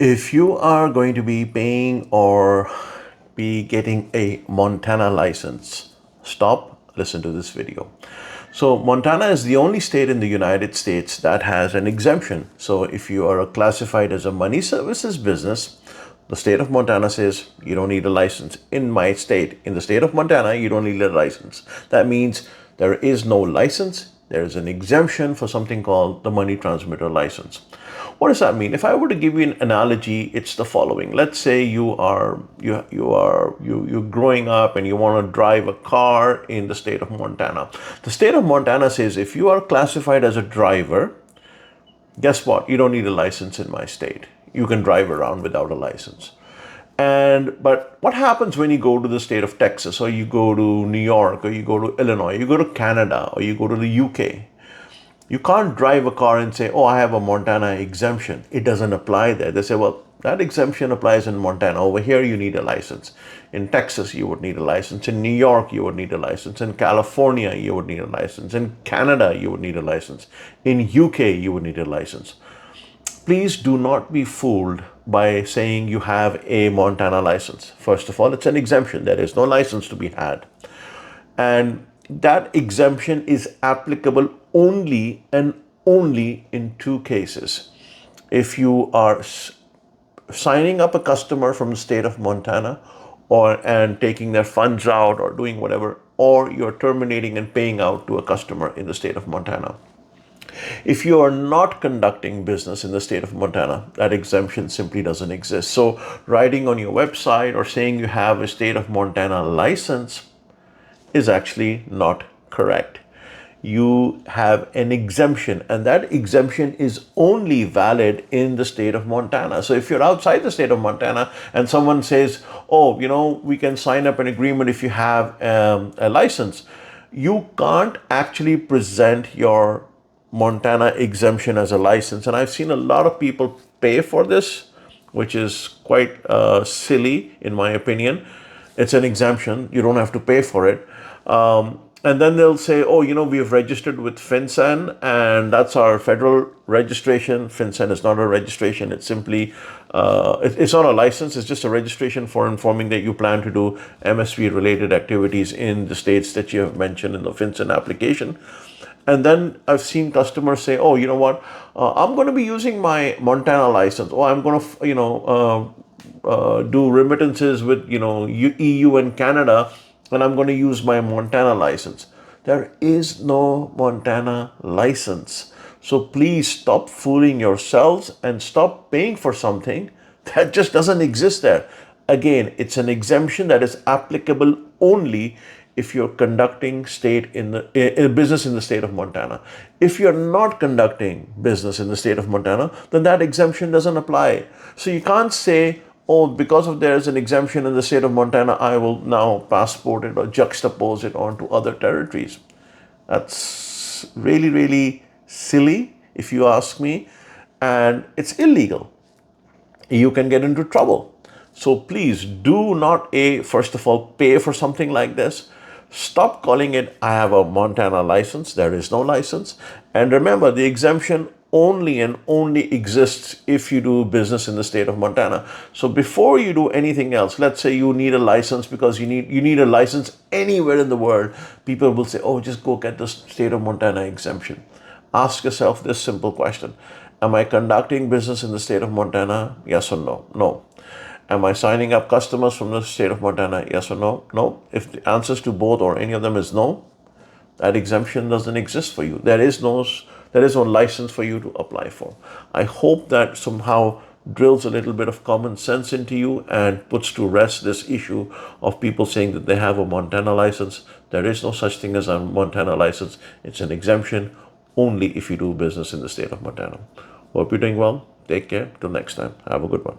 If you are going to be paying or be getting a Montana license, stop, listen to this video. So Montana is the only state in the United States that has an exemption. So if you are classified as a money services business, the state of Montana says you don't need a license. In my state, in the state of Montana, you don't need a license. That means there is no license. There is an exemption for something called the money transmitter license. What does that mean? If I were to give you an analogy, it's the following. Let's say you're growing up and you want to drive a car in the state of Montana. The state of Montana says if you are classified as a driver, guess what? You don't need a license in my state. You can drive around without a license. But what happens when you go to the state of Texas, or you go to New York, or you go to Illinois, you go to Canada, or you go to the UK? You can't drive a car and say, oh, I have a Montana exemption. It doesn't apply there. They say, well, that exemption applies in Montana. Over here, you need a license. In Texas, you would need a license. In New York, you would need a license. In California, you would need a license. In Canada, you would need a license. In UK, you would need a license. Please do not be fooled by saying you have a Montana license. First of all, it's an exemption. There is no license to be had. And that exemption is applicable only and only in two cases. If you are signing up a customer from the state of Montana and taking their funds out or doing whatever, or you're terminating and paying out to a customer in the state of Montana. If you are not conducting business in the state of Montana, that exemption simply doesn't exist. So writing on your website or saying you have a state of Montana license is actually not correct. You have an exemption, and that exemption is only valid in the state of Montana. So if you're outside the state of Montana and someone says, oh, we can sign up an agreement if you have a license, you can't actually present your Montana exemption as a license. And I've seen a lot of people pay for this, which is quite silly in my opinion. It's an exemption. You don't have to pay for it. And then they'll say, oh, we have registered with FinCEN, and that's our federal registration. FinCEN is not a registration. It's simply, it's not a license. It's just a registration for informing that you plan to do MSP-related activities in the states that you have mentioned in the FinCEN application. And then I've seen customers say, oh, you know what? I'm going to be using my Montana license. Or I'm going to, do remittances with, EU and Canada, and I'm going to use my Montana license. There is no Montana license. So please stop fooling yourselves and stop paying for something that just doesn't exist there. Again, it's an exemption that is applicable only if you're conducting business in the state of Montana. If you're not conducting business in the state of Montana, then that exemption doesn't apply. So you can't say, oh, because there is an exemption in the state of Montana, I will now passport it or juxtapose it onto other territories. That's really, really silly, if you ask me, and it's illegal. You can get into trouble. So please do not, first of all, pay for something like this. Stop calling it, I have a Montana license. There is no license. And remember, the exemption only and only exists if you do business in the state of Montana. So before you do anything else, let's say you need a license because you need a license anywhere in the world, people will say, oh, just go get the state of Montana exemption. Ask yourself this simple question. Am I conducting business in the state of Montana? Yes or no? No. Am I signing up customers from the state of Montana? Yes or no? No. If the answers to both or any of them is no, that exemption doesn't exist for you. There is no license for you to apply for. I hope that somehow drills a little bit of common sense into you and puts to rest this issue of people saying that they have a Montana license. There is no such thing as a Montana license. It's an exemption only if you do business in the state of Montana. Hope you're doing well. Take care. Till next time. Have a good one.